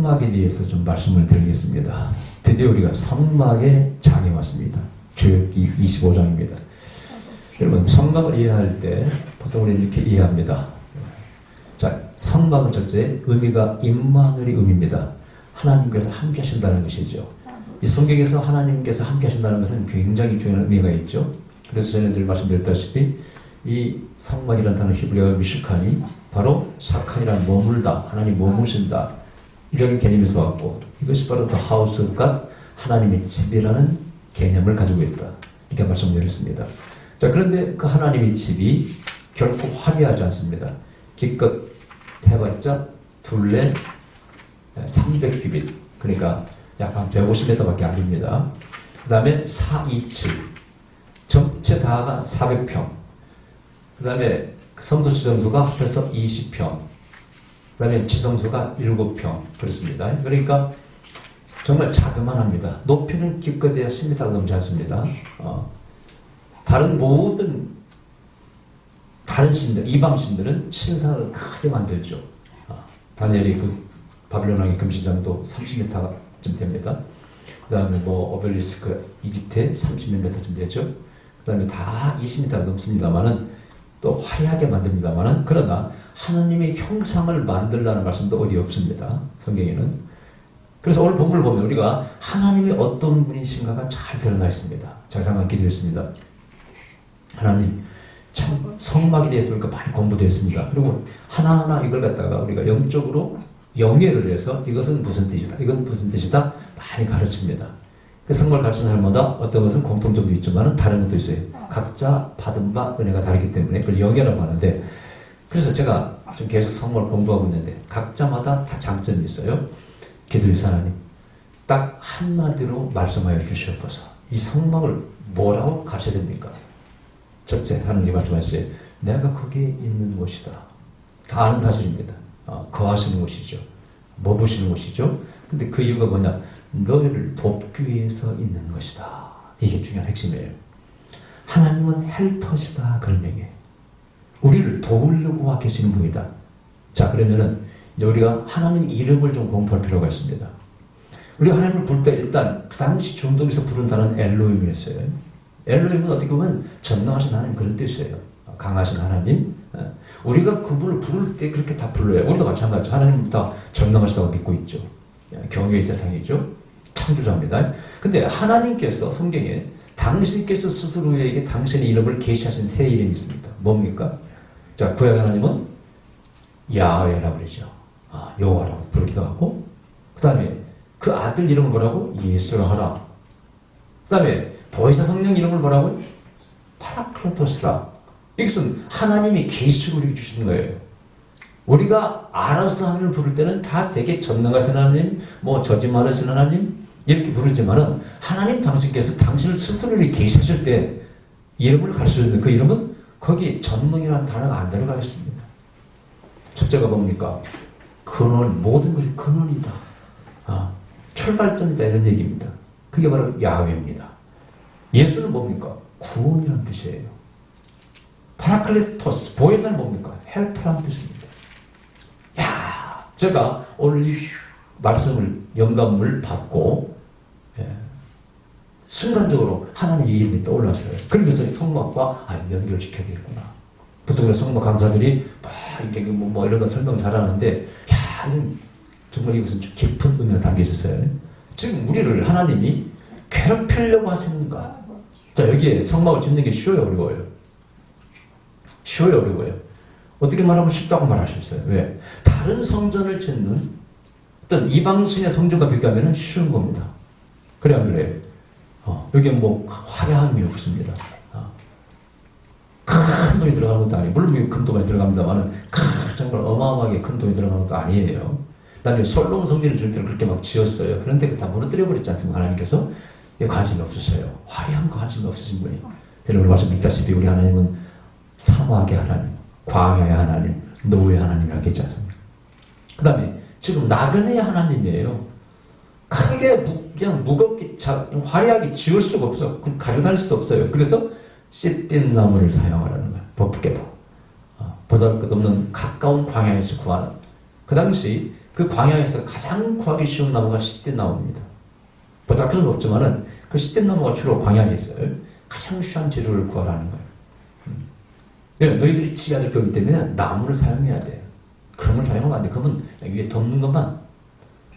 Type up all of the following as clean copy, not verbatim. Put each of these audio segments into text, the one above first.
성막에 대해서 좀 말씀을 드리겠습니다. 드디어 우리가 성막의 장에 왔습니다. 출애굽기 25장입니다. 여러분, 성막을 이해할 때 보통 우리는 이렇게 이해합니다. 자, 성막은 첫째 의미가 임마누엘의 의미입니다. 하나님께서 함께 하신다는 것이죠. 이 성경에서 하나님께서 함께 하신다는 것은 굉장히 중요한 의미가 있죠. 그래서 전에 늘 말씀드렸다시피 이 성막이라는 단어 히브리어 미슈칸이 바로 샤칸이란 머물다, 하나님 머무신다, 이런 개념에서 왔고, 이것이 바로 The House of God, 하나님의 집이라는 개념을 가지고 있다, 이렇게 말씀드렸습니다. 자, 그런데 그 하나님의 집이 결코 화려하지 않습니다. 기껏 해봤자 둘레 300규빗, 그러니까 약 한 150m밖에 안 됩니다. 그 다음에 427, 전체 다가 400평, 그 다음에 성소 지성소가 합해서 20평, 그 다음에 지성소가 7평, 그렇습니다. 그러니까 정말 자그만합니다. 높이는 기껏해야 10m가 넘지 않습니다. 다른 모든 다른 신들, 이방 신들은 신상을 크게 만들죠. 다니엘이 그 바빌론 왕의 금신장도 30m쯤 됩니다. 그 다음에 뭐 오벨리스크 이집트에 30몇 m쯤 되죠. 그 다음에 다 20m가 넘습니다만은 또 화려하게 만듭니다만은, 그러나 하나님의 형상을 만들라는 말씀도 어디 없습니다, 성경에는. 그래서 오늘 본문을 보면 우리가 하나님이 어떤 분이신가가 잘 드러나 있습니다. 제가 잠깐 기도했습니다. 하나님, 참 성막에 대해서 우리가 많이 공부되어 있습니다. 그리고 하나하나 이걸 갖다가 우리가 영적으로 영예를 해서 이것은 무슨 뜻이다, 이건 무슨 뜻이다 많이 가르칩니다. 그 성막을 가르치는 사람마다 어떤 것은 공통점도 있지만 다른 것도 있어요. 각자 받은 바 은혜가 다르기 때문에 그걸 영예라고 하는데, 그래서 제가 지금 계속 성막을 공부하고 있는데 각자마다 다 장점이 있어요. 기도해서 하나님, 딱 한마디로 말씀하여 주시옵소서. 이 성막을 뭐라고 가르쳐야 됩니까? 첫째, 하나님 말씀하시죠. 내가 거기에 있는 곳이다. 다 아는 사실입니다. 거하시는 곳이죠. 머무시는 곳이죠. 근데 그 이유가 뭐냐? 너희를 돕기 위해서 있는 것이다. 이게 중요한 핵심이에요. 하나님은 헬퍼시다, 그런 얘기예요. 우리를 도우려고 와 계시는 분이다. 자, 그러면은 우리가 하나님 이름을 좀 공부할 필요가 있습니다. 우리가 하나님을 부를 때 일단 그 당시 중동에서 부른 단어는 엘로힘이었어요. 엘로힘은 어떻게 보면 전능하신 하나님, 그런 뜻이에요. 강하신 하나님. 우리가 그분을 부를 때 그렇게 다 불러요. 우리도 마찬가지죠. 하나님은 다 전능하시다고 믿고 있죠. 경외의 대상이죠. 창조자입니다. 근데 하나님께서 성경에 당신께서 스스로에게 당신의 이름을 계시하신 새 이름이 있습니다. 뭡니까? 자, 구약 하나님은 야훼라고 그러죠. 여호와라고 부르기도 하고, 그 다음에 그 아들 이름을 뭐라고? 예수라 하라. 그 다음에 보혜사 성령 이름을 뭐라고? 파라클레토스라. 이것은 하나님이 계시로 우리에게 주시는 거예요. 우리가 알아서 하나님을 부를 때는 다 되게 전능하신 하나님, 뭐 저지 많으신 하나님 이렇게 부르지만은, 하나님 당신께서 당신을 스스로 계시하실 때 이름을 가르쳐주는 그 이름은 거기 전능이라는 단어가 안 들어가 있습니다. 첫째가 뭡니까? 근원, 모든 것이 근원이다. 출발점이다, 이런 얘기입니다. 그게 바로 야훼입니다. 예수는 뭡니까? 구원이라는 뜻이에요. 파라클레토스, 보혜사는 뭡니까? 헬프라는 뜻입니다. 제가 오늘 이 말씀을 영감을 받고 순간적으로 하나님의 이름이 떠올랐어요. 그러면서 성막과 연결시켜야 되겠구나. 보통 성막 강사들이 이렇게 뭐 이런 거 설명 잘하는데, 이건 정말 이것은 좀 깊은 의미가 담겨 있었어요. 지금 우리를 하나님이 괴롭히려고 하시는가? 자, 여기에 성막을 짓는 게 쉬워요, 어려워요? 쉬워요, 어려워요? 어떻게 말하면 쉽다고 말하셨어요. 왜? 다른 성전을 짓는 어떤 이방신의 성전과 비교하면 쉬운 겁니다. 그래, 안 그래요? 여기에 뭐 화려함이 없습니다. 큰 돈이 들어가는 것도 아니에요. 물론 큰 돈이 들어갑니다만 정말 어마어마하게 큰 돈이 들어가는 것도 아니에요. 나중에 솔로몬 성전을 지을 때는 그렇게 막 지었어요. 그런데 다 무너뜨려 버렸지 않습니까? 하나님께서. 관심이 없으셔요. 화려함과 관심이 없으신 분이. 여러분 말씀드렸다시피 우리 하나님은 사막의 하나님, 광야의 하나님, 노예의 하나님이라고 했지 않습니까? 그 다음에 지금 나그네의 하나님이에요. 크게 그냥 무겁게 화려하게 지을 수가 없어. 가져다닐 수도 없어요. 그래서 씨띤 나무를 사용하라는 거예요. 법궤도. 보잘것없는 가까운 광야에서 구하는 그 당시 그 광야에서 가장 구하기 쉬운 나무가 시띠나무입니다. 보다 그런 건 없지만은 그 시띠나무가 주로 광야에 있어요. 가장 쉬운 재료를 구하라는 거예요. 너희들이 지어야 될 거기 때문에 나무를 사용해야 돼. 금을 사용하면 안 돼. 금은 위에 덮는 것만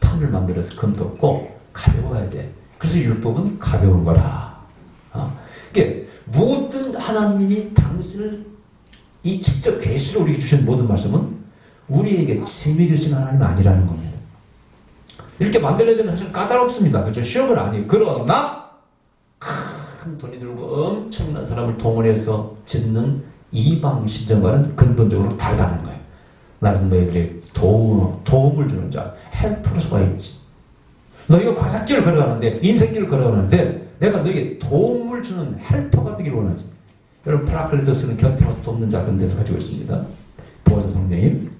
판을 만들어서 금 덮고 가벼워야 돼. 그래서 율법은 가벼운 거라. 이게 모든 하나님이 당신을 이 직접 계시로 우리에게 주신 모든 말씀은 우리에게 짐이 주신 하나님은 아니라는 겁니다. 이렇게 만들려면 사실 까다롭습니다. 그렇죠? 쉬운 건 아니에요. 그러나 큰 돈이 들고 엄청난 사람을 동원해서 짓는 이방 신전과는 근본적으로 다르다는 거예요. 나는 너희들에게 도움을 주는 자, 헬퍼로서가 있지. 너희가 광야길을 걸어가는데, 인생길을 걸어가는데 내가 너에게 도움을 주는 헬퍼가 되기를 원하지. 여러분, 파라클리토스는 곁에 와서 돕는 자 그런 데서 가지고 있습니다. 보아서 성령님,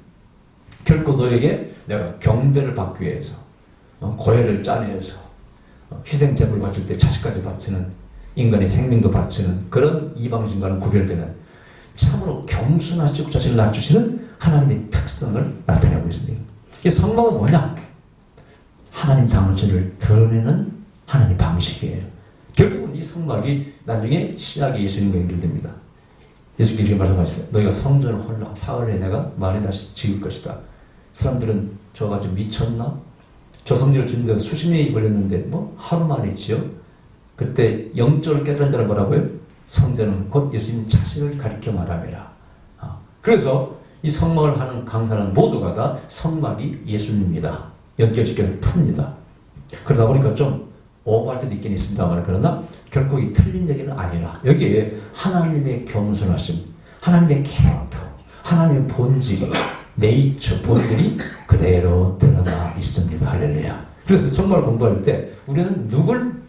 결코 너에게 내가 경배를 받기 위해서 고해를 짜내서 희생 제물을 바칠 때 자식까지 바치는, 인간의 생명도 바치는 그런 이방신과는 구별되는 참으로 겸손하시고 자신을 낮추시는 하나님의 특성을 나타내고 있습니다. 이 성막은 뭐냐? 하나님 당신을 드러내는 하나님 방식이에요. 결국은 이 성막이 나중에 신약의 예수님과 연결됩니다. 예수께서 말씀하셨어요. 너희가 성전을 홀라 사흘에 내가 만에 다시 지을 것이다. 사람들은 저가 좀 미쳤나? 저 성전을 짓는데 수십 년이 걸렸는데 뭐 하루 만에 지어? 그때 영적으로 깨달은 자는 뭐라고요? 성전은 곧 예수님 자신을 가리켜 말함이라. 그래서 이 성막을 하는 강사는 모두가 다 성막이 예수님입니다. 연결시켜서 풉니다. 그러다 보니까 좀 오버할 때도 있긴 있습니다만, 그러나 결코 이 틀린 얘기는 아니라 여기에 하나님의 겸손하심, 하나님의 캐릭터, 하나님의 본질이, 네이처 본질이 그대로 드러나 있습니다. 할렐루야. 그래서 성막을 공부할 때 우리는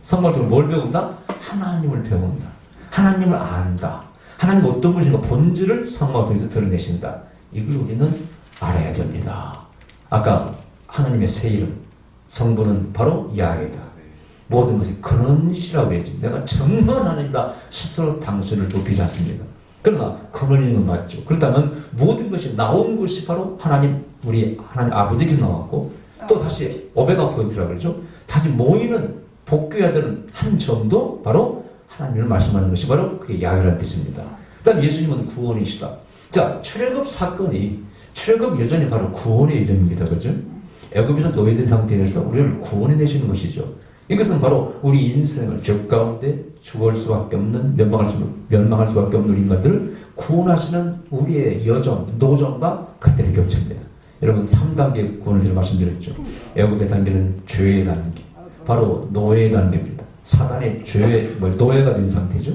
성막을 통해 뭘 배운다? 하나님을 배운다. 하나님을 안다. 하나님 어떤 분이신가 본질을 성막을 통해서 드러내신다. 이걸 우리는 알아야 됩니다. 아까 하나님의 새 이름, 성부는 바로 야훼다. 모든 것이 근원이시라고 그랬지. 내가 정말 하나님이다 스스로 당신을 높이지 않습니다. 그러나 근원인 건 맞죠. 그렇다면 모든 것이 나온 것이 바로 우리 하나님 아버지께서 나왔고, 또 다시 오베가 포인트라고 그러죠. 다시 모이는, 복귀해야 되는 한 점도 바로 하나님을 말씀하는 것이 바로 그게 야훼라는 뜻입니다. 그 다음 예수님은 구원이시다. 자, 출애굽 사건이, 출애굽 여전히 바로 구원의 여정입니다. 그죠? 애굽에서 노예된 상태에서 우리를 구원해 내시는 것이죠. 이것은 바로 우리 인생을 죄 가운데 죽을 수밖에 없는, 멸망할 수밖에 없는 우리 인간들을 구원하시는 우리의 여정, 노정과 그대로 겹칩니다. 여러분, 3단계 구원을 제가 말씀드렸죠. 애굽의 단계는 죄의 단계, 바로 노예의 단계입니다. 사단의 노예가 된 상태죠.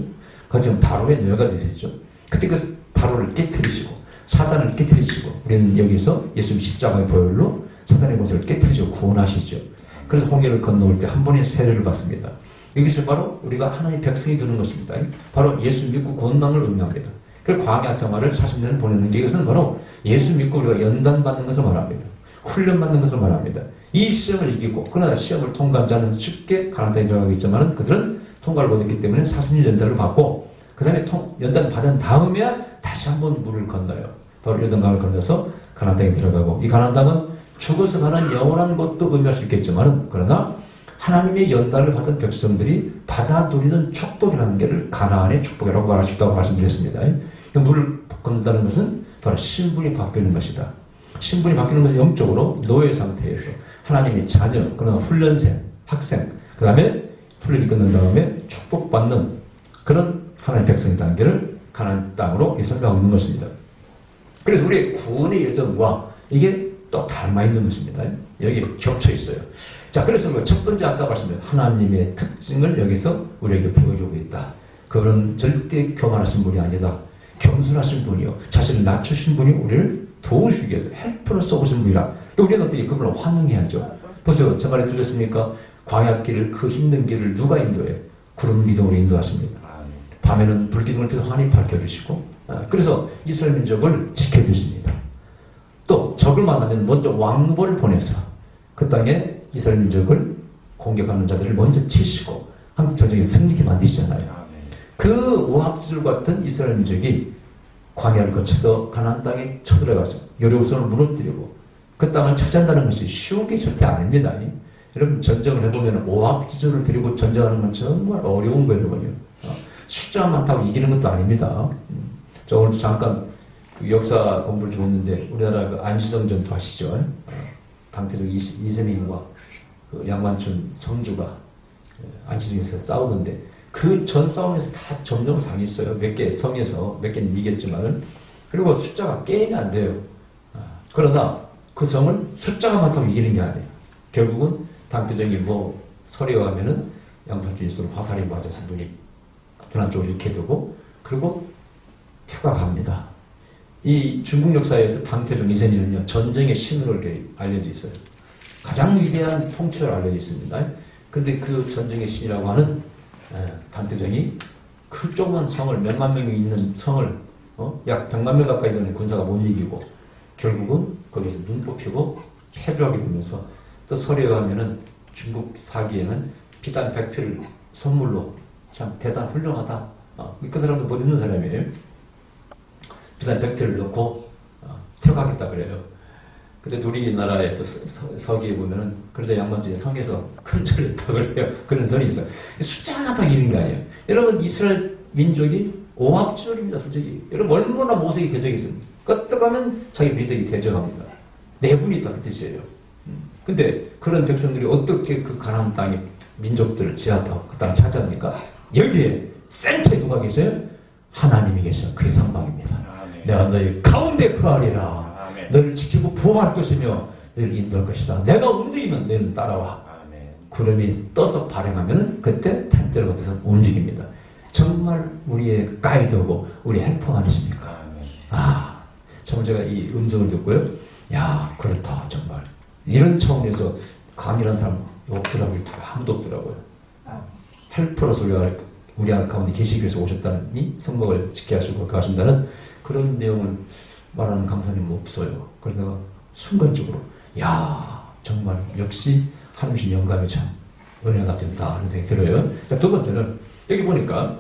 그 지금 바로의 노예가 되셨죠. 그때 그 바로를 깨트리시고 사단을 깨트리시고, 우리는 여기서 예수님 십자가의 보혈로 사단의 권세를 깨트리시고 구원하시죠. 그래서 홍해를 건너올 때 한 번의 세례를 받습니다. 여기서 바로 우리가 하나님의 백성이 되는 것입니다. 바로 예수 믿고 구원망을 의미합니다. 그리고 광야 생활을 40년을 보내는 게, 이것은 바로 예수 믿고 우리가 연단받는 것을 말합니다. 훈련받는 것을 말합니다. 이 시험을 이기고, 그러나 시험을 통과한 자는 쉽게 가나안 땅에 들어가겠지만 그들은 통과를 못했기 때문에 40년 연단을 받고, 그 다음에 연단을 받은 다음에 다시 한번 물을 건너요. 바로 요단강을 건너서 가나안 땅에 들어가고, 이 가나안 땅은 죽어서 가는 영원한 것도 의미할 수 있겠지만, 그러나 하나님의 연단을 받은 백성들이 받아들이는 축복의 단계를 가나안의 축복이라고 말할 수 있다고 말씀드렸습니다. 물을 건넌다는 것은 바로 신분이 바뀌는 것이다. 신분이 바뀌는 것은 영적으로 노예 상태에서 하나님의 자녀, 그러나 훈련생, 학생, 그 다음에 훈련이 끝난 다음에 축복받는 그런 하나님의 백성의 단계를 가나안 땅으로 설명하고 있는 것입니다. 그래서 우리의 구원의 여정과 이게 또 닮아 있는 것입니다. 여기 겹쳐 있어요. 자, 그래서 첫 번째 아까 말씀드린 하나님의 특징을 여기서 우리에게 보여주고 있다. 그분은 절대 교만하신 분이 아니다. 겸손하신 분이요, 자신을 낮추신 분이 우리를 도우시기 위해서 헬프로 쏘신 분이라. 또 우리는 어떻게 그분을 환영해야죠. 보세요. 제 말에 들으셨습니까? 광야길을, 그 힘든 길을 누가 인도해? 구름 기둥으로 인도하십니다. 밤에는 불기둥을 펴서 환히 밝혀주시고, 그래서 이스라엘 민족을 지켜주십니다. 또 적을 만나면 먼저 왕보를 보내서 그 땅에 이스라엘 민족을 공격하는 자들을 먼저 치시고 한국 전쟁에 승리케 만드시잖아요. 그 오합지졸 같은 이스라엘 민족이 광야를 거쳐서 가나안 땅에 쳐들어가서 여리고성을 무너뜨리고 그 땅을 차지한다는 것이 쉬운 게 절대 아닙니다. 여러분 전쟁을 해보면 오합지졸을 들이고 전쟁하는 건 정말 어려운 거예요. 여러분요. 숫자가 많다고 이기는 것도 아닙니다. 저 오늘 잠깐 그 역사 공부를 좀 했는데 우리나라 그 안시성 전투 아시죠? 당태종 이세민과 그 양만춘 성주가 안시성에서 싸우는데 그 전 싸움에서 다 점령을 당했어요. 몇 개 성에서 몇 개는 이겼지만은. 그리고 숫자가 게임이 안 돼요. 그러나 그 성을 숫자가 많다고 이기는 게 아니에요. 결국은 당태종이 뭐 서리에 가면은 양만춘이 서로 화살이 맞아서 눈 한쪽을 잃게 되고 그리고 퇴각합니다. 이 중국 역사에서 당태종 이세민은요 전쟁의 신으로 이렇게 알려져 있어요. 가장 위대한 통치자로 알려져 있습니다. 근데 그 전쟁의 신이라고 하는 당태종이 그 조그만 성을 몇만 명이 있는 성을 약 100만 명 가까이 되는 군사가 못 이기고 결국은 거기서 눈 뽑히고 패주하게 되면서 또 서리에 가면은 중국 사기에는 비단 100표를 선물로 참 대단 훌륭하다. 그 사람도 못 있는 사람이에요. 비단 100표를 넣고 퇴각하겠다 그래요. 근데 우리나라의 또 서기에 보면은 그러자 양만주의 성에서 큰 절을 했다 그래요. 그런 설이 있어요. 숫자가 다 이기는 게 아니에요. 여러분 이스라엘 민족이 오합지졸입니다. 솔직히 여러분 얼마나 모색이 대적했습니까? 껐다가면 자기 민족이 대적합니다. 내분이 있다 그 뜻이에요. 근데 그런 백성들이 어떻게 그 가나안 땅의 민족들을 제압하고 그 땅을 차지합니까? 여기에 센터에 누가 계세요? 하나님이 계셔. 그게 선방입니다. 내가 너희 가운데 거하리라. 너를 지키고 보호할 것이며 너를 인도할 것이다. 내가 움직이면 너는 따라와. 구름이 떠서 발행하면 그때 텐트를 걷어서 움직입니다. 정말 우리의 가이드고 우리의 헬퍼 아니십니까? 정말 제가 이 음성을 듣고요. 야 그렇다 정말. 이런 차원에서 강의라는 사람 없더라고요. 아무도 없더라고요. 헬퍼로서 우리 가운데 계시기 위해서 오셨다는 이 성목을 지켜야 하시고 가신다는 그런 내용을 말하는 강사님은 없어요. 그래서 순간적으로 야 정말 역시 하나님의 영감이 참 은혜가 된다 하는 생각이 들어요. 자, 두 번째는 여기 보니까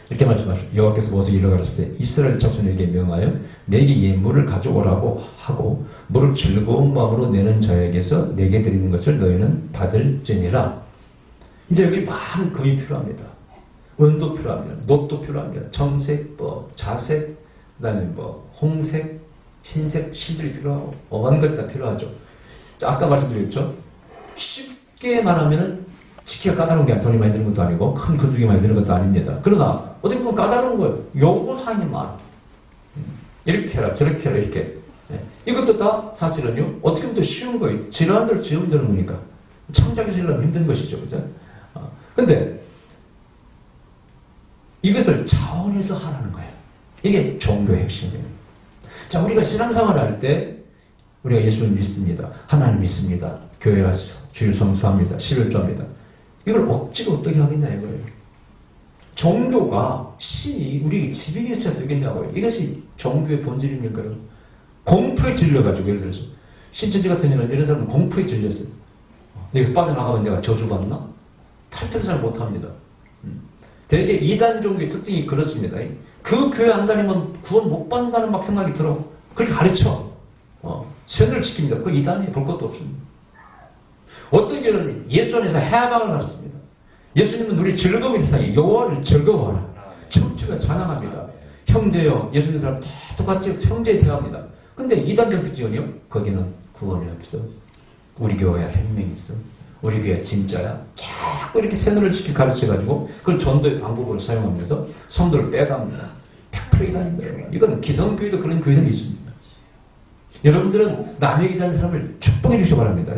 이렇게 말씀하시죠. 여호와께서 모세에게 이르러 가라사대 이스라엘 자손에게 명하여 내게 예물을 가져오라고 하고 물을 즐거운 마음으로 내는 자에게서 내게 드리는 것을 너희는 받을지니라. 이제 여기 많은 금이 필요합니다. 은도 필요합니다. 놋도 필요합니다. 청색, 자색, 그다음에 홍색, 흰색 실들이 필요하고 어마어마한 것이 다 필요하죠. 자, 아까 말씀드렸죠. 쉽게 말하면은 지키기가 까다로운 게 아니라 돈이 많이 드는 것도 아니고 큰 건축이 많이 드는 것도 아닙니다. 그러나 어떻게 보면 까다로운 거예요. 요구사항이 많아. 이렇게 해라 저렇게 해라 이렇게. 이것도 다 사실은요 어떻게 보면 쉬운 거예요. 지나는 대로 지으면 되는 거니까. 창작해서 하려면 힘든 것이죠. 그죠? 근데 이것을 차원에서 하라는 거예요. 이게 종교의 핵심이에요. 자, 우리가 신앙생활을 할 때 우리가 예수를 믿습니다. 하나님 믿습니다. 교회 가서 주일 성수합니다. 11조합니다. 이걸 억지로 어떻게 하겠냐 이거예요. 종교가 신이 우리에게 지배해서야 되겠냐고요. 이것이 종교의 본질입니까? 공포에 질려가지고 예를 들어서 신천지 같은 경우는 이런 사람은 공포에 질렸어요. 여기서 빠져나가면 내가 저주받나? 탈퇴를 잘 못합니다. 대개 이단 종교의 특징이 그렇습니다. 그 교회 안 다니면 구원 못 받는다는 막 생각이 들어. 그렇게 가르쳐. 선을 지킵니다. 그 이단이 볼 것도 없습니다. 어떤 교회는 예수 안에서 해방을 가르칩니다. 예수님은 우리 즐거움의 대상이 여호와를 즐거워하라. 춤추며 찬양합니다. 형제여, 예수 믿는 사람 다 똑같이 형제에 대합니다. 근데 이단적 특징은요, 거기는 구원이 없어. 우리 교회야 생명이 있어. 우리 교회야 진짜야. 자꾸 이렇게 세뇌를 가르쳐가지고 그걸 전도의 방법으로 사용하면서 성도를 빼갑니다. 100% 이단입니다. 이건 기성교회도 그런 교회들이 있습니다. 여러분들은 남에게 대한 사람을 축복해 주시기 바랍니다.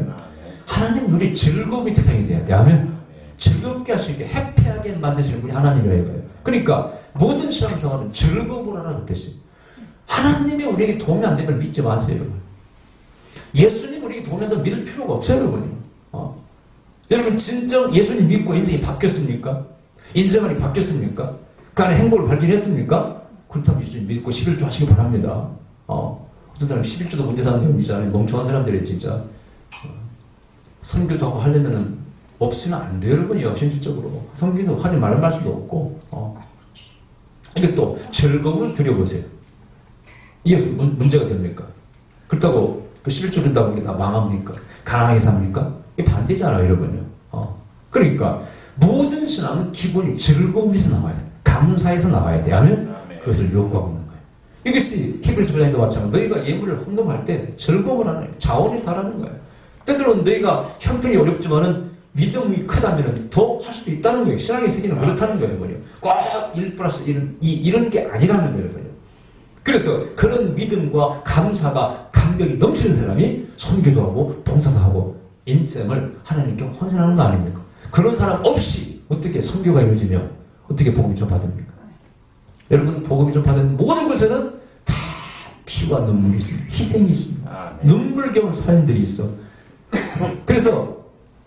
하나님은 우리 즐거움의 대상이 돼야 돼. 아멘. 즐겁게 하시게 해피하게 만드시는 분이 하나님이라 이거예요. 그러니까 모든 신앙생활은 즐거움으로 하라는 뜻이에요. 하나님이 우리에게 도움이 안 되면 믿지 마세요. 여러분. 예수님 우리에게 도움이 안 되면 믿을 필요가 없어요. 여러분. 여러분 진정 예수님 믿고 인생이 바뀌었습니까? 인생관이 바뀌었습니까? 그 안에 행복을 발견했습니까? 그렇다면 예수님 믿고 11조 하시기 바랍니다. 어떤 사람 11조도 문제 사는 사람이잖아요. 멍청한 사람들이 진짜 선교도 하고 하려면은 없으면 안 돼요. 여러분이요. 현실적으로 선교도 하지 말란 말씀도 없고 이게 또 즐거움을 드려보세요. 이게 문제가 됩니까? 그렇다고 그 11조 준다고 우리 다 망합니까? 가난하게 삽니까? 이게 반대잖아요, 여러분요. 그러니까 모든 신앙은 기본이 즐거움에서 나와야 돼. 감사에서 나와야 돼. 하면 그것을 요구하고 있는 거예요. 이것이 히브리서 9장에도 마찬가지로 너희가 예물을 헌금할 때 즐거움을 하는 거예요. 자원에서 하라는 거예요. 때로는 너희가 형편이 어렵지만은 믿음이 크다면 더 할 수도 있다는 거예요. 신앙의 세계는 그렇다는 거예요. 꼭 1+1 이런 게 아니라는 거예요. 그래서 그런 믿음과 감사가 감격이 넘치는 사람이 선교도 하고 봉사도 하고 인생을 하나님께 헌신하는 거 아닙니까? 그런 사람 없이 어떻게 선교가 이루어지며 어떻게 복음이 전파됩니까? 여러분, 복음이 전파되는 모든 곳에는 다 피와 눈물이 있습니다. 희생이 있습니다. 눈물겨운 사연들이 있어. 그래서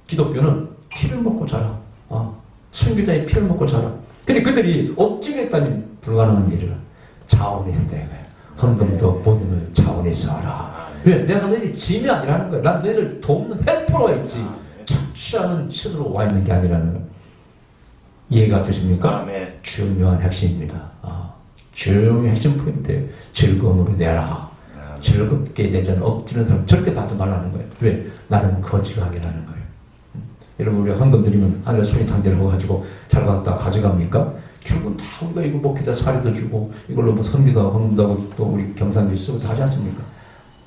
기독교는 피를 먹고 자라. 순교자의 피를 먹고 자라. 근데 그들이 억지로 했다면 불가능한 일이라. 자원이 된다 이거야. 헌금도 모든 걸 자원에서 하라. 왜? 내가 너희들이 짐이 아니라는 거야. 난 너희를 돕는 헬퍼로 있지. 착취하는 신으로 와 있는 게 아니라는 거야. 이해가 되십니까? 중요한 핵심입니다. 중요한 핵심 포인트예요. 즐거움으로 내라. 즐겁게 내자는 억지는 사람 절대 받지 말라는 거예요. 왜? 나는 거지가 아니라는 거예요. 여러분, 우리가 헌금 드리면 하늘 손이 단대를 가지고 잘 받았다 가져갑니까? 결국은 다 우리가 이거 목회자 사례도 주고 이걸로 뭐 선비도 하고 헌금도 하고 또 우리 경상도 쓰고 다 하지 않습니까?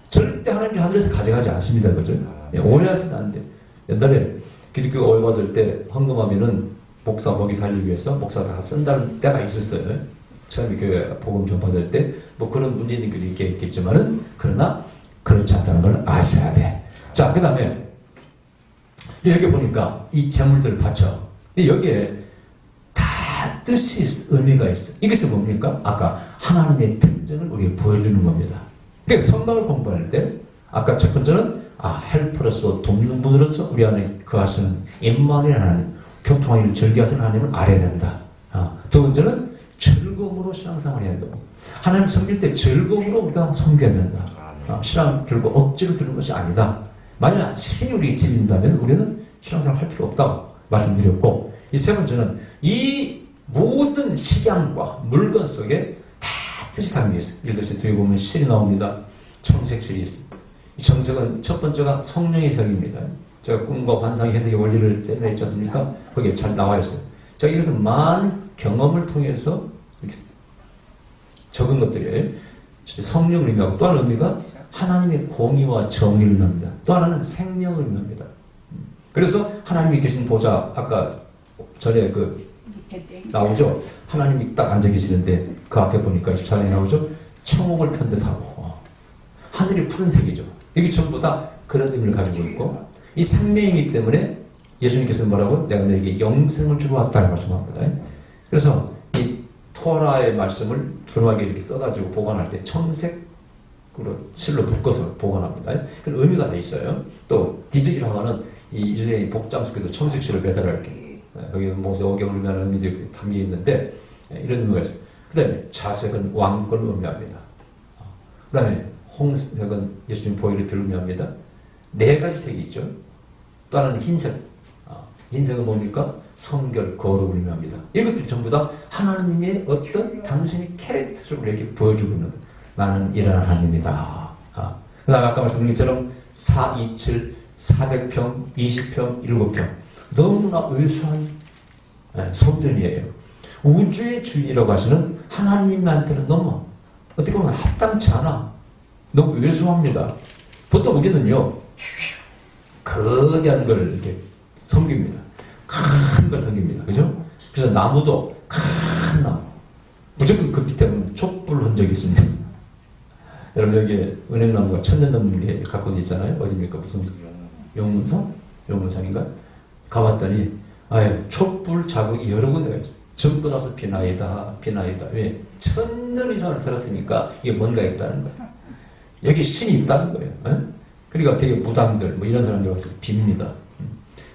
절대 하나님이 하늘에서 가져가지 않습니다. 그죠? 오해하시면 안 돼. 옛날에 기독교가 오해받을 때 헌금하면은 목사 먹이 살리기 위해서 목사가 다 쓴다는 때가 있었어요. 처음에 교회 복음 전파될 때 뭐 그런 문제들이 있겠지만은 그러나 그렇지 않다는 걸 아셔야 돼. 자, 그 다음에 여기 보니까 이 재물들을 바쳐. 여기에 다 뜻이 의미가 있어. 이것이 뭡니까? 아까 하나님의 특징을 우리에게 보여주는 겁니다. 그러니까 성경을 공부할 때 아까 첫 번째는 헬퍼로서 돕는 분으로서 우리 안에 거하시는 임마누엘 하나님, 교통하기를 즐겨하시는 하나님을 알아야 된다. 두 번째는 즐거움으로 신앙생활을 해야 되고 하나님 섬길 때 즐거움으로 우리가 섬겨야 된다. 신앙 결국 억지로 드는 것이 아니다. 만약 신이 우리에게 집인다면 우리는 신앙생활 할 필요 없다고 말씀드렸고, 이 세 번째는 이 모든 식양과 물건 속에 다 뜻이 담겨 있어요. 예를 들어서 뒤에 보면 실이 나옵니다. 청색실이 있습니다. 이 청색은 첫 번째가 성령의 색입니다. 제가 꿈과 환상의 해석의 원리를 წერ어냈지 않습니까? 거기에 잘 나와 있어요. 자, 이것은 많은 경험을 통해서 이렇게 적은 것들이에요. 성령을 의미하고 또 하나 의미가 하나님의 공의와 정의를 의미합니다. 또 하나는 생명을 의미합니다. 그래서 하나님이 계신 보좌, 아까 전에 나오죠? 하나님이 딱 앉아 계시는데 그 앞에 보니까 24장에 나오죠? 청옥을 편듯하고 하늘이 푸른색이죠. 이게 전부 다 그런 의미를 가지고 있고, 이 생명이기 때문에 예수님께서 뭐라고? 내가 너에게 영생을 주러 왔다고 말씀합니다. 그래서 이 토라의 말씀을 두루마기에 이렇게 써가지고 보관할 때 청색으로 실로 묶어서 보관합니다. 그런 의미가 다 있어요. 또 디즈기라고 하는 이 이전에 복장 속에도 청색 실을 배달할게. 여기는 모세 오경을 의미하는 의미들이 담겨 있는데 이런 의미가 있어요. 그 다음에 자색은 왕권을 의미합니다. 그 다음에 홍색은 예수님 보혈의 피를 의미합니다. 네 가지 색이 있죠. 또 하나는 흰색. 흰색은 뭡니까? 성결, 거룩을 의미합니다. 이것들이 전부 다 하나님의 어떤 당신의 캐릭터를 우리에게 보여주고 있는 거예요. 나는 이런 하나님이다. 그 다음에 아까 말씀드린 것처럼 4, 2, 7, 400평, 20평, 7평. 너무나 의수한 성전이에요. 우주의 주인이라고 하시는 하나님한테는 너무 어떻게 보면 합당치 않아. 너무 왜소합니다. 보통 우리는요, 거대한 걸 이렇게 섬깁니다. 큰 걸 섬깁니다. 그죠? 그래서 나무도 큰 나무. 무조건 그 밑에 보면 촛불 흔적이 있습니다. 여러분, 여기에 은행나무가 1000년 넘는 게 갖고 있잖아요. 어디입니까? 무슨 용문산? 용문산인가? 가봤더니, 촛불 자국이 여러 군데가 있어요. 전부 다서 비나이다, 비나이다. 왜? 1000년 이상을 살았으니까 이게 뭔가 있다는 거예요. 여기 신이 있다는 거예요. 그러니까 되게 무당들, 뭐 이런 사람들 와서 빕니다.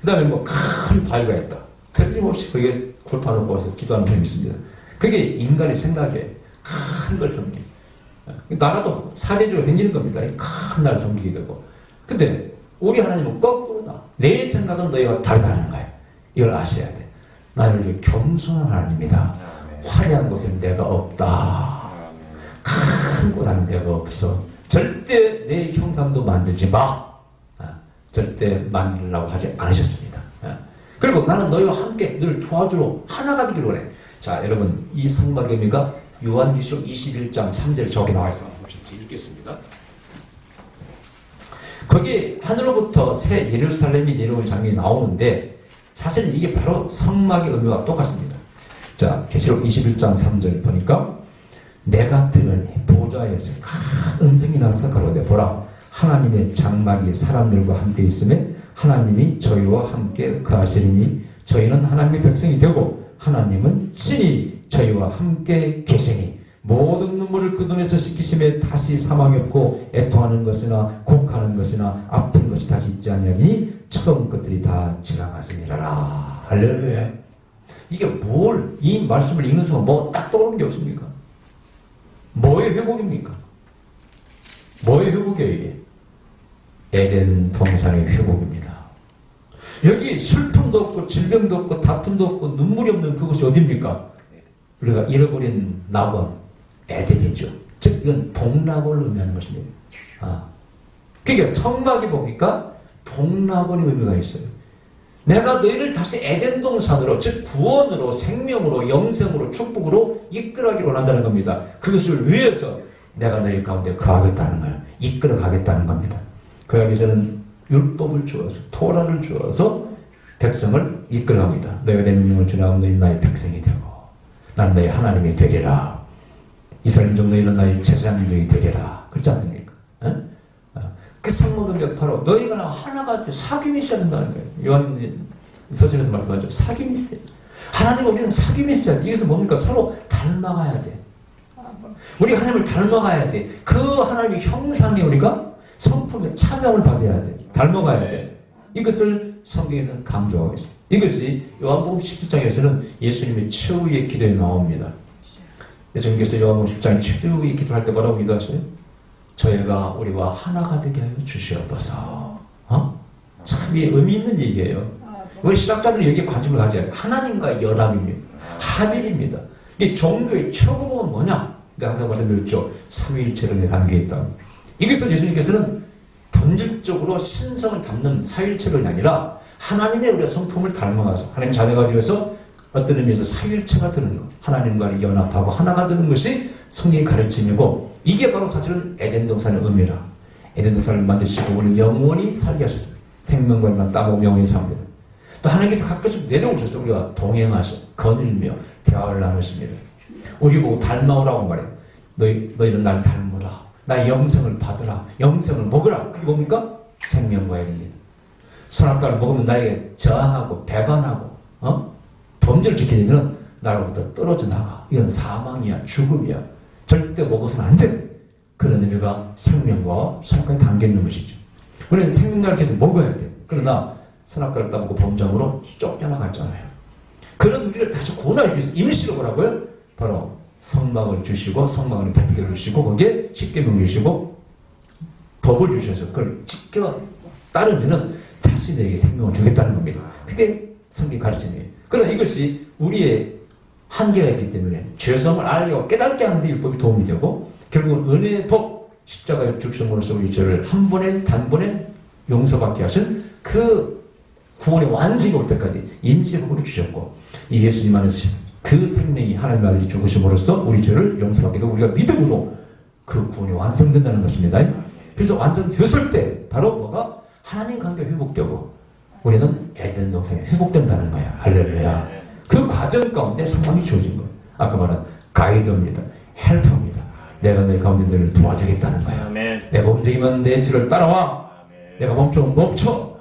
그 다음에 뭐 큰 바위가 있다. 틀림없이 거기에 굴파 놓고 와서 기도하는 사람이 있습니다. 그게 인간의 생각에 큰 걸 섬기. 나라도 사대주가 생기는 겁니다. 큰 나라를 섬기게 되고. 근데 우리 하나님은 거꾸로다. 내 생각은 너희와 다르다는 거예요. 이걸 아셔야 돼. 나는 겸손한 하나님이다. 화려한 곳에는 내가 없다. 큰 곳 하는 데가 없어. 절대 내 형상도 만들지 마. 절대 만들라고 하지 않으셨습니다. 그리고 나는 너희와 함께 늘 도와주러 하나가 되기를 원해. 자, 여러분, 이 성막의 의미가 요한계시록 21장 3절에 저기 나와 있습니다. 읽겠습니다. 거기 하늘로부터 새 예루살렘이 내려온 장면이 나오는데 사실은 이게 바로 성막의 의미와 똑같습니다. 자, 계시록 21장 3절 보니까 내가 들으니 보좌에서 큰 음성이 나서 가로되 보라 하나님의 장막이 사람들과 함께 있음에 하나님이 저희와 함께 거하시리니 저희는 하나님의 백성이 되고 하나님은 친히 저희와 함께 계시니 모든 눈물을 그 눈에서 씻기심에 다시 사망이 없고 애통하는 것이나 곡하는 것이나 아픈 것이 다시 있지 아니하니 처음 것들이 다 지나갔으니라. 할렐루야. 이게 뭘, 이 말씀을 읽는 순간 뭐 딱 떠오르는 게 없습니까? 뭐의 회복입니까? 뭐의 회복이에요 이게? 에덴 동산의 회복입니다. 여기 슬픔도 없고 질병도 없고 다툼도 없고 눈물이 없는 그곳이 어디입니까? 우리가 잃어버린 낙원, 에덴이죠. 즉 이건 복락원을 의미하는 것입니다. 그러니까 성막이 뭡니까? 복락원의 의미가 있어요. 내가 너희를 다시 에덴 동산으로, 즉 구원으로, 생명으로, 영생으로, 축복으로 이끌어가기를 원한다는 겁니다. 그것을 위해서 내가 너희 가운데 거하겠다는 거예요. 이끌어가겠다는 겁니다. 구약에서는 율법을 주어서, 토라를 주어서 백성을 이끌어갑니다. 너희가 내 명령을 지나면 너희 나의 백성이 되고 난 너희 하나님이 되리라. 이스라엘 종 너희는 나의 제사장들이 되리라. 그렇지 않습니까? 그 성막은 바로 너희가 나와 하나가 돼 사귐이 있어야 된다는 거예요. 요한 서신에서 말씀하죠. 사귐이 있어요. 하나님과 우리는 사귐이 있어야 돼. 이것은 뭡니까? 서로 닮아가야 돼. 우리가 하나님을 닮아가야 돼. 그 하나님의 형상에 우리가 성품에 참여를 받아야 돼. 닮아가야 돼. 이것을 성경에서는 강조하고 있어요. 이것이 요한복음 17장에서는 예수님의 최후의 기도에 나옵니다. 예수님께서 요한복음 10장 최후의 기도할 때 뭐라고 기도하셔요? 저희가 우리와 하나가 되게 하여 주시옵소서. 참 의미 있는 얘기예요. 우리 신학자들은 여기에 관심을 가져야 돼요. 하나님과의 연합입니다. 합일입니다. 이 종교의 최고봉은 뭐냐? 내가 항상 말씀드렸죠. 삼위일체론에 담겨있다. 이것을 예수님께서는 본질적으로 신성을 담는 사일체론이 아니라 하나님의 우리의 성품을 닮아가서 하나님 자녀가 되어서 어떤 의미에서 사일체가 되는 것, 하나님과를 연합하고 하나가 되는 것이 성경의 가르침이고 이게 바로 사실은 에덴 동산의 의미라. 에덴 동산을 만드시고 우리를 영원히 살게 하셨습니다. 생명과만 따먹으면 영원히 삽니다. 또 하나님께서 가끔씩 내려오셔서 우리와 동행하셔 거닐며 대화를 나누십니다. 우리 보고 닮아오라고 말해요. 너희는 날 닮으라. 나의 영생을 받으라. 영생을 먹으라. 그게 뭡니까? 생명과의 일입니다. 선악과를 먹으면 나에게 저항하고 배반하고 범죄를 지키게 되면 나로부터 떨어져 나가. 이건 사망이야. 죽음이야. 절대 먹어서는 안 돼. 그런 의미가 생명과 선악과에 담겨있는 것이죠. 우리는 생명과를 계속 먹어야 돼. 그러나 선악과를 따먹고 범죄함으로 쫓겨나갔잖아요. 그런 우리를 다시 구원하기 위해서 임시로 뭐라고요? 바로 성막을 주시고 성막을 베풀게 주시고 거기에 십계명을 주시고 법을 주셔서 그걸 지켜 따르면은 다시 내게 생명을 주겠다는 겁니다. 그게 성경 가르침이에요. 그러나 이것이 우리의 한계가 있기 때문에 죄성을 알고 깨닫게 하는 데 율법이 도움이 되고 결국은 은혜의 법 십자가의 죽으심으로써 우리 죄를 한 번에 단번에 용서받게 하신 그 구원의 완성이 올 때까지 임시복을 주셨고 이 예수님 안에서 그 생명이 하나님의 아들이 죽으심으로써 우리 죄를 용서받게 되고 우리가 믿음으로 그 구원이 완성된다는 것입니다. 그래서 완성되었을 때 바로 뭐가 하나님 관계가 회복되고 우리는 에덴 동산이 회복된다는 거야. 할렐루야. 그 과정 가운데 성막이 주어진 거예요. 아까 말한 가이드입니다. 헬퍼입니다. 내가 너희 가운데 너를 도와주겠다는 거야. 내가 움직이면 내 뒤를 따라와. 내가 멈추면 멈춰.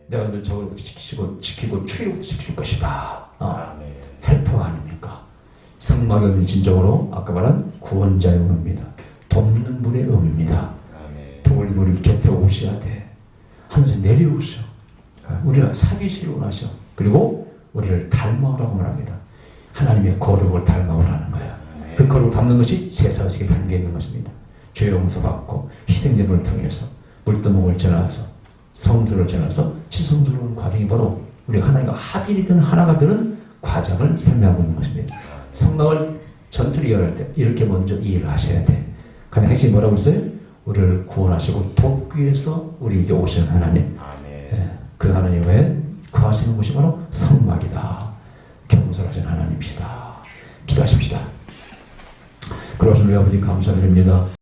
내가 늘 저를 지키고 추위로부터 지킬 것이다. 헬퍼가 아닙니까? 성막은 진정으로 아까 말한 구원자의 의미입니다. 돕는 분의 의미입니다. 도울 우리를 곁에 오셔야 돼. 하늘에서 내려오셔. 우리가 사귀시길 원하셔. 그리고 우리를 닮아오라고 말합니다. 하나님의 거룩을 닮아오라는 거야. 그 거룩을 담는 것이 제사의식에 담겨있는 것입니다. 죄 용서받고 희생제물을 통해서 물두멍을 지나서 성들을 지나서 지성스러운 과정이 바로 우리가 하나님과 합일이든 하나가 되는 과정을 설명하고 있는 것입니다. 성막을 전투를 이어갈 때 이렇게 먼저 이해를 하셔야 돼. 가장 핵심이 뭐라고 했어요? 우리를 구원하시고 돕기 위해서 우리에게 오시는 하나님. 예, 그 하나님의 거하시는 곳이 바로 성막이다. 겸손하신 하나님이시다. 기도하십시다. 그러신 우리 아버지 감사드립니다.